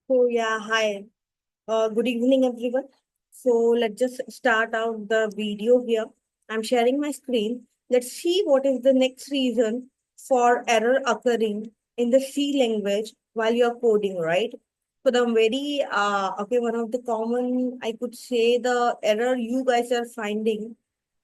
Hi. Good evening, everyone. So let's just start out the video here. I'm sharing my screen. Let's see what is the next reason for error occurring in the C language while you're coding, right? So one of the common, I could say the error you guys are finding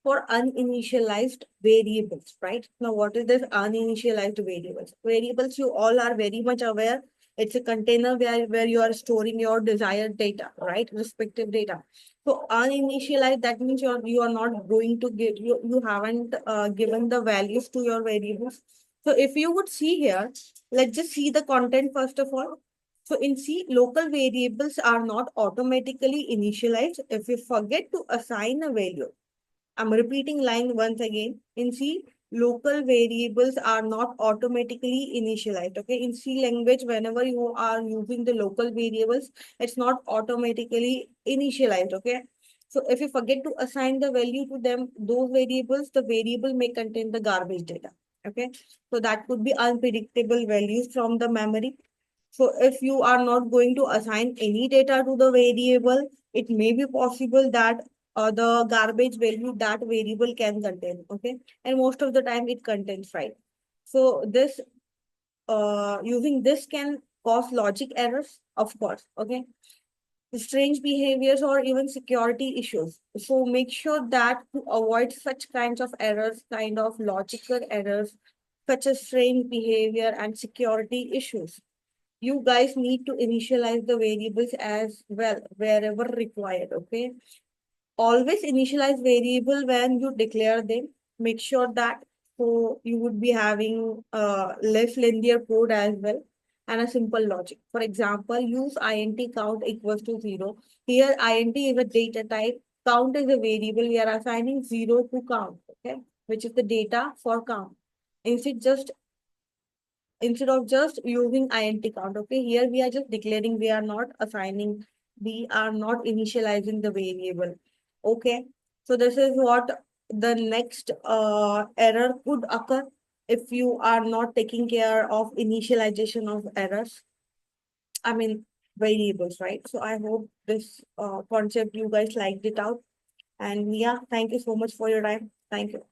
for uninitialized variables, right? Now, what is this uninitialized variables? Variables, you all are very much aware. It's a container where you are storing your desired data, right? Respective data. So uninitialized, that means you are not going to give you haven't given the values to your variables. So if you would see here, let's just see the content first of all. So in C, local variables are not automatically initialized if you forget to assign a value. I'm repeating line once again. In C, local variables are not automatically initialized. Okay. In C language, whenever you are using the local variables, it's not automatically initialized. Okay. So if you forget to assign the value to them, those variables, the variable may contain the garbage data. Okay. So that could be unpredictable values from the memory. So if you are not going to assign any data to the variable, it may be possible that the garbage value that variable can contain. Okay. And most of the time it contains, right? So this using this can cause logic errors, of course. Okay. Strange behaviors or even security issues. So make sure that to avoid such kinds of errors, kind of logical errors, such as strange behavior and security issues, you guys need to initialize the variables as well wherever required. Okay. Always initialize variable when you declare them. Make sure that so you would be having less linear code as well and a simple logic. For example, use int count equals to 0. Here int is a data type, count is a variable. We are assigning 0 to count, okay, which is the data for count. Instead, just instead of just using int count, okay, here we are just declaring, we are not assigning, we are not initializing the variable. Okay, so this is what the next error could occur if you are not taking care of initialization of errors, I mean variables, right? So I hope this concept you guys liked it out. And yeah, thank you so much for your time. Thank you.